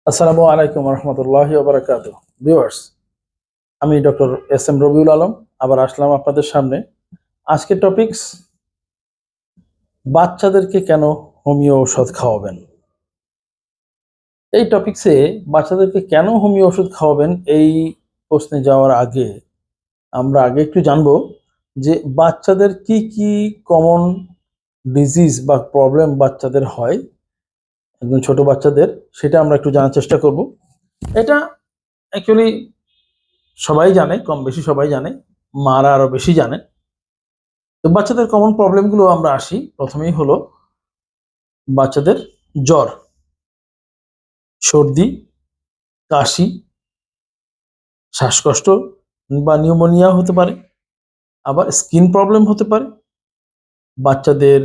আসসালামু আলাইকুম রহমতুল্লাহি ওয়া বারাকাতুহু। ভিউয়ার্স, আমি doctor S M Rabiul Alam আবার আসলাম আপনাদের সামনে। আজকের টপিকস, বাচ্চাদেরকে কেন হোমিও ওষুধ খাওয়াবেন। এই টপিকসে বাচ্চাদেরকে কেন হোমিও ওষুধ খাওয়াবেন এই প্রশ্নে যাওয়ার আগে আমরা একটু জানবো যে বাচ্চাদের কি কি কমন ডিজিজ বা প্রবলেম বাচ্চাদের হয়, একদম ছোট বাচ্চাদের, সেটা আমরা একটু জানার চেষ্টা করব। এটা অ্যাকচুয়ালি সবাই জানে, কম বেশি সবাই জানে, মারা আরো বেশি জানে। তো বাচ্চাদের কমন প্রবলেমগুলো আমরা আসি। প্রথমেই হলো বাচ্চাদের জ্বর, সর্দি, কাশি, শ্বাসকষ্ট বা নিউমোনিয়া হতে পারে, আবার স্কিন প্রবলেম হতে পারে, বাচ্চাদের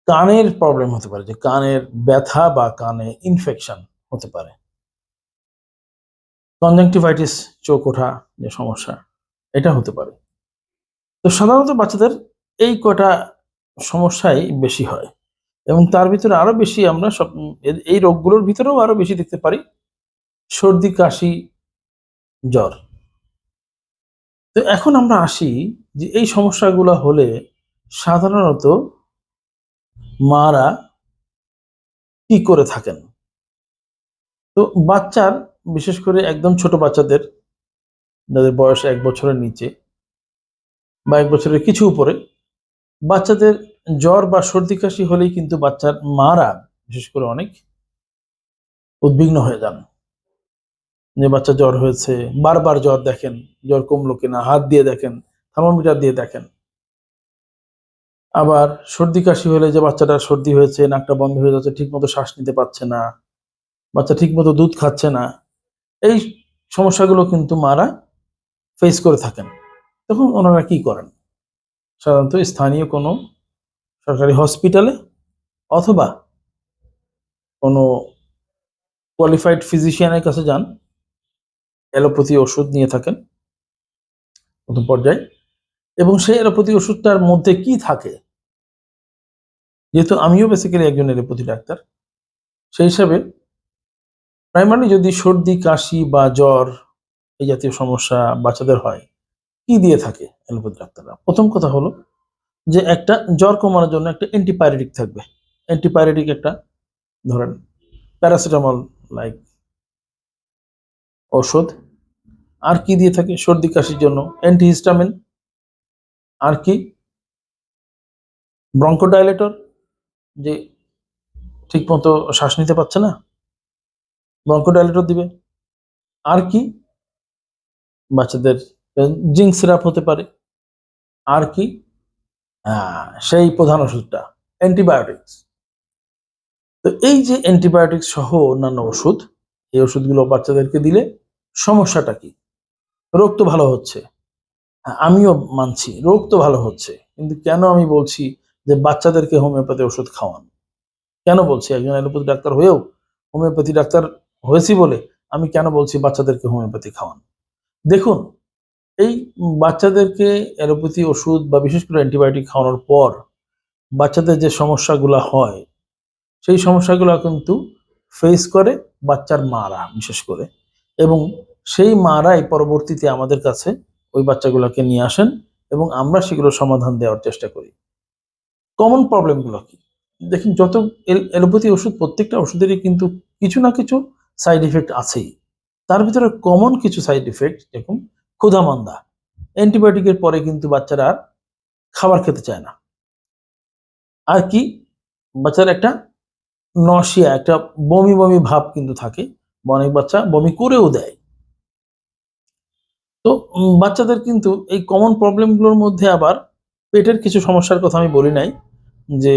কানের প্রবলেম হতে পারে, যে কানের ব্যথা বা কানে ইনফেকশন হতে পারে, কনজাংটিভাইটিস, চোখ ওঠা যে সমস্যা, এটা হতে পারে। তো সাধারণত বাচ্চাদের এই কটা সমস্যাই বেশি হয়, এবং তার ভিতরে আরো বেশি আমরা এই রোগগুলোর ভিতরেও আরো বেশি দেখতে পারি সর্দি, কাশি, জ্বর। তো এখন আমরা আসি যে এই সমস্যাগুলো হলে সাধারণত মারা কি করে থাকেন। তো বাচ্চার, বিশেষ করে একদম ছোট বাচ্চাদের, যাদের বয়স 1 বছরের নিচে বা 1 বছরের কিছু উপরে, বাচ্চাদের জ্বর বা সর্দি কাশি হলেই কিন্তু বাচ্চার মারা বিশেষ করে অনেক উদ্বিগ্ন হয়ে যান, যে বাচ্চা জ্বর হয়েছে, বারবার জ্বর দেখেন, জ্বর কমলো কিনা, হাত দিয়ে দেখেন, থার্মোমিটার দিয়ে দেখেন। আবার সর্দি কাশি হলে যে বাচ্চাটার সর্দি হয়েছে, নাকটা বন্ধ হয়ে যাচ্ছে, ঠিক মতো শ্বাস নিতে পারছে না, বাচ্চা ঠিক মতো দুধ খাচ্ছে না, এই সমস্যাগুলো কিন্তু মারা ফেস করে থাকেন। তখন ওনারা কি করেন? সাধারণত স্থানীয় কোনো সরকারি হসপিটালে অথবা কোনো কোয়ালিফাইড ফিজিশিয়ানের কাছে যান, অ্যালোপ্যাথি ওষুধ নিয়ে থাকেন প্রথম পর্যায়ে। এবং সেই অ্যালোপ্যাথি ওষুধটার মধ্যে কি থাকে, যেহেতু আমিও বেসিক্যালি একজন অ্যালোপ্যাথি ডাক্তার, সেই হিসাবে প্রাইমারি যদি সর্দি, কাশি বা জ্বর এই জাতীয় সমস্যা বাচ্চাদের হয়, কি দিয়ে থাকে অ্যালোপ্যাথি ডাক্তাররা? প্রথম কথা হলো যে একটা জ্বর কমানোর জন্য একটা অ্যান্টিপাইরেটিক থাকবে। অ্যান্টিপাইরেটিক একটা, ধরেন প্যারাসিটামল লাইক ঔষধ। আর কি দিয়ে থাকে সর্দি কাশির জন্য? অ্যান্টিহিস্টামিন। আর কি? ব্রঙ্কোডাইলেটর, যে ঠিক মতো শ্বাস নিতে পারছে না, ব্রঙ্কোডাইলেটর দিবে। আর কি? বাচ্চাদের জিঙ্ক সিরাপ হতে পারে। আর কি? সেই প্রধান ওষুধটা অ্যান্টিবায়োটিক্স। তো এই যে অ্যান্টিবায়োটিক্স সহ অন্যান্য ওষুধ, এই ওষুধগুলো বাচ্চাদেরকে দিলে সমস্যাটা কি? রোগ তো ভালো হচ্ছে, আমিও মানছি রোগ তো ভালো হচ্ছে, কিন্তু কেন আমি বলছি যে বাচ্চাদেরকে হোমিওপ্যাথি ওষুধ খাওয়ান? কেন বলছি? একজন অ্যালোপ্যাথি ডাক্তার হয়েও, হোমিওপ্যাথি ডাক্তার হয়েছি বলে আমি কেন বলছি বাচ্চাদেরকে হোমিওপ্যাথি খাওয়ান? দেখুন, এই বাচ্চাদেরকে অ্যালোপ্যাথি ওষুধ বা বিশেষ করে অ্যান্টিবায়োটিক খাওয়ানোর পর বাচ্চাদের যে সমস্যাগুলো হয়, সেই সমস্যাগুলো কিন্তু ফেস করে বাচ্চার মারা বিশেষ করে। এবং সেই মারাই পরবর্তীতে আমাদের কাছে ওই বাচ্চাগুলোকে নিয়ে আসেন এবং আমরা সেগুলো সমাধান দেওয়ার চেষ্টা করি। কমন প্রবলেমগুলো কি? দেখুন, যত অ্যালোপ্যাথি ওষুধ, প্রত্যেকটা ওষুধেরই কিন্তু কিছু না কিছু সাইড ইফেক্ট আছেই। তার ভিতরে কমন কিছু সাইড ইফেক্ট, দেখুন, ক্ষুধামন্দা। অ্যান্টিবায়োটিকের পরে কিন্তু বাচ্চারা আর খাবার খেতে চায় না। আর কি? বাচ্চার একটা নসিয়া, একটা বমি বমি ভাব কিন্তু থাকে, বা অনেক বাচ্চা বমি করেও দেয়। তো বাচ্চাদের কিন্তু এই কমন প্রবলেমগুলোর মধ্যে আবার পেটের কিছু সমস্যার কথা আমি বলি নাই, যে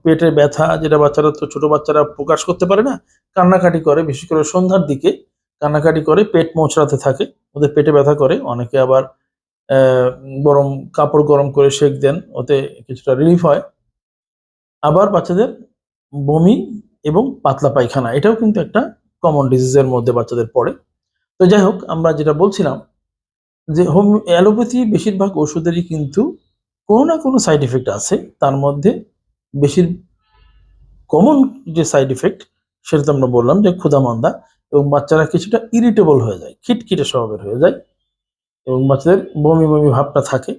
পেটের ব্যথা, যেটা বাচ্চারা, তো ছোট বাচ্চারা প্রকাশ করতে পারে না, কান্নাকাটি করে, বিশেষ করে সন্ধ্যার দিকে কান্নাকাটি করে, পেট মোচড়াতে থাকে, ওদের পেটে ব্যথা করে। অনেকে আবার গরম কাপড় গরম করে সেঁক দেন, ওতে কিছুটা রিলিফ হয়। আবার বাচ্চাদের বমি এবং পাতলা পায়খানা, এটাও কিন্তু একটা কমন ডিজিজের মধ্যে বাচ্চাদের পড়ে। তো যাই হোক, আমরা যেটা বলছিলাম যে অ্যালোপ্যাথি বেশিরভাগ ওষুধেরই কিন্তু কোনো না কোনো সাইড ইফেক্ট আছে। তার মধ্যে বেশির কমন যে সাইড ইফেক্ট সেটা তো আমরা বললাম যে ক্ষুধামন্দা, এবং বাচ্চারা কিছুটা ইরিটেবল হয়ে যায়, খিটখিটে স্বভাবের হয়ে যায়, এবং বাচ্চাদের বমি বমি ভাবটা থাকে।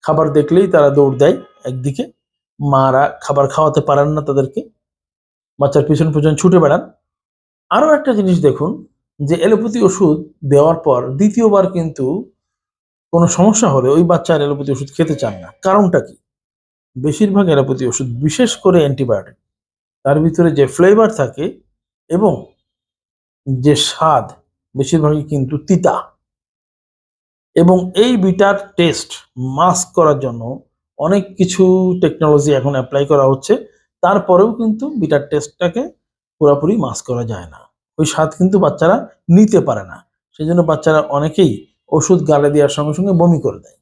খাবার দেখলেই তারা দৌড় দেয় একদিকে, মারা খাবার খাওয়াতে পারেন না তাদেরকে, বাচ্চার পিছন পিছন ছুটে বেড়ান। আরও একটা জিনিস দেখুন, যে এলোপ্যাথি ওষুধ দেওয়ার পর দ্বিতীয়বার কিন্তু কোনো সমস্যা হলে ওই বাচ্চা আর এলোপ্যাথি ওষুধ খেতে চান না। কারণটা কি? বেশিরভাগ এলোপ্যাথি ওষুধ, বিশেষ করে অ্যান্টিবায়োটিক, তার ভিতরে যে ফ্লেভার থাকে এবং যে স্বাদ, বেশিরভাগই কিন্তু তিতা। এবং এই বিটার টেস্ট মাস্ক করার জন্য অনেক কিছু টেকনোলজি এখন অ্যাপ্লাই করা হচ্ছে, তারপরেও কিন্তু বিটার টেস্টটাকে পুরোপুরি মাস্ক করা যায় না। ওই স্বাদ কিন্তু বাচ্চারা নিতে পারে না, সেই জন্য বাচ্চারা অনেকেই ওষুধ গালে দেওয়ার সঙ্গে সঙ্গে বমি করে দেয়,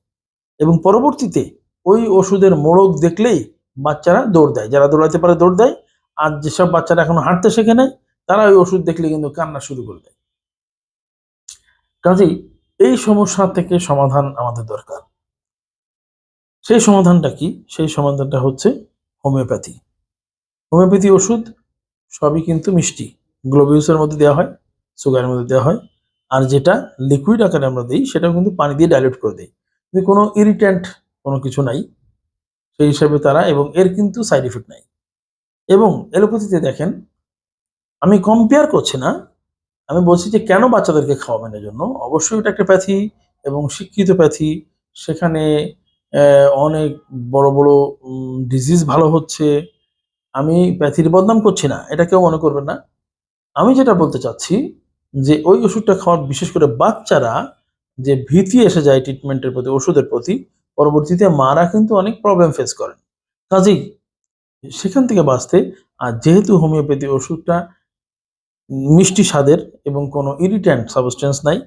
এবং পরবর্তীতে ওই ওষুধের মোড়ক দেখলেই বাচ্চারা দৌড় দেয়, যারা দৌড়াতে পারে দৌড় দেয়, আর যেসব বাচ্চারা এখনো হাঁটতে শেখে নাই তারা ওই ওষুধ দেখলে কিন্তু কান্না শুরু করে দেয়। কাজেই এই সমস্যা থেকে সমাধান আমাদের দরকার। সেই সমাধানটা কি? সেই সমাধানটা হচ্ছে হোমিওপ্যাথি। হোমিওপ্যাথি ওষুধ সবই কিন্তু মিষ্টি, গ্লোবিউসের মধ্যে দেওয়া হয়, সুগারের মধ্যে দেওয়া হয়, আর যেটা লিকুইড আকারে আমরা দিই সেটাও কিন্তু পানি দিয়ে ডাইলিউট করে দিই, কিন্তু কোনো ইরিট্যান্ট কোনো কিছু নাই সেই হিসাবে তারা, এবং এর কিন্তু সাইড ইফেক্ট নাই। এবং এলোপ্যাথিতে দেখেন, আমি কম্পেয়ার করছি না, আমি বলছি যে কেন বাচ্চাদেরকে খাওয়াবেন, এর জন্য অবশ্যই এটা একটা প্যাথি এবং শিক্ষিত প্যাথি, সেখানে অনেক বড় বড় ডিজিজ ভালো হচ্ছে। আমি প্যাথির বদনাম করছি না, এটা কেউ মনে করবেন না। আমি যেটা বলতে চাচ্ছি যে ওই ওষুধটা খাওয়ার, বিশেষ করে বাচ্চারা যে ভীতি এসে যায় ট্রিটমেন্টের প্রতি, ওষুধের প্রতি, পরবর্তীতে মারা কিন্তু অনেক প্রবলেম ফেস করেন। কাজেই সেখান থেকে বাঁচতে, আর যেহেতু হোমিওপ্যাথি ওষুধটা মিষ্টি স্বাদের এবং কোনো ইরিট্যান্ট সাবস্টেন্স নাই,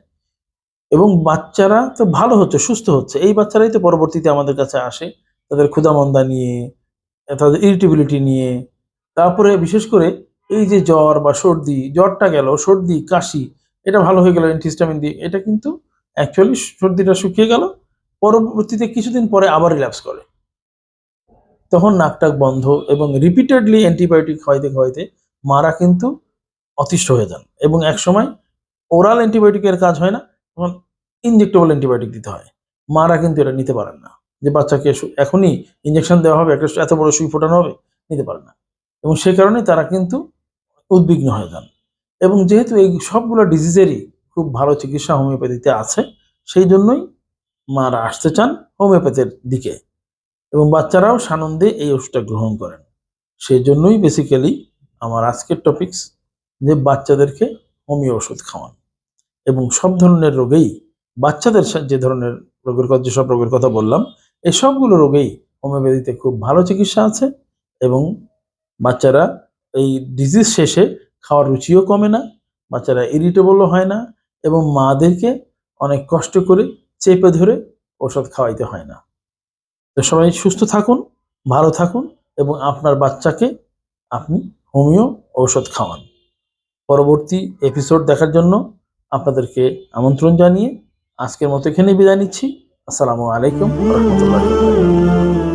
এবং বাচ্চারা তো ভালো হচ্ছে, সুস্থ হচ্ছে, এই বাচ্চারাই তো পরবর্তীতে আমাদের কাছে আসে তাদের ক্ষুধামন্দা নিয়ে, তাদের ইরিটেবিলিটি নিয়ে। তারপরে বিশেষ করে এই যে জ্বর বা সর্দি, জ্বরটা গেল, সর্দি কাশি এটা ভালো হয়ে গেল অ্যান্টিহিস্টামিন দিয়ে, এটা কিন্তু অ্যাকচুয়ালি সর্দিটা শুকিয়ে গেল, পরবর্তীতে কিছুদিন পরে আবার রিল্যাপস করে, তখন নাকটাক বন্ধ, এবং রিপিটেডলি অ্যান্টিবায়োটিক খাওয়াইতে খাওয়াইতে মারা কিন্তু অতিষ্ঠ হয়ে যান, এবং একসময় ওরাল অ্যান্টিবায়োটিকের কাজ হয় না, তখন ইনজেক্টেবল অ্যান্টিবায়োটিক দিতে হয়। মারা কিন্তু এটা নিতে পারেন না, যে বাচ্চাকে এখনই ইঞ্জেকশন দেওয়া হবে, একটা এত বড় সুই ফোটানো হবে, নিতে পারেন না, এবং সে কারণে তারা কিন্তু উদ্বিগ্ন হয়ে যান। এবং যেহেতু এই সবগুলো ডিজিজেরই খুব ভালো চিকিৎসা হোমিওপ্যাথিতে আছে, সেই জন্যই মারা আসতে চান হোমিওপ্যাথির দিকে, এবং বাচ্চারাও সানন্দে এই ওষুধটা গ্রহণ করেন। সেই জন্যই বেসিক্যালি আমার আজকের টপিকস, যে বাচ্চাদেরকে হোমিও ওষুধ খাওয়ান, এবং সব ধরনের রোগেই, বাচ্চাদের যে ধরনের রোগের কথা, যেসব রোগের কথা বললাম, এই সবগুলো রোগেই হোমিওপ্যাথিতে খুব ভালো চিকিৎসা আছে, এবং বাচ্চারা এই ডিজিজ শেষে খাওয়ার রুচিও কমে না, বাচ্চারা ইরিটেবলও হয় না, এবং মাদেরকে অনেক কষ্ট করে চেপে ধরে ওষুধ খাওয়াইতে হয় না। তো সবাই সুস্থ থাকুন, ভালো থাকুন, এবং আপনার বাচ্চাকে আপনি হোমিও ঔষধ খাওয়ান। পরবর্তী এপিসোড দেখার জন্য আপনাদেরকে আমন্ত্রণ জানিয়ে আজকের মতো এখানেই বিদায় নিচ্ছি। আসসালামু আলাইকুম ওয়া রাহমাতুল্লাহি ওয়া বারাকাতুহু।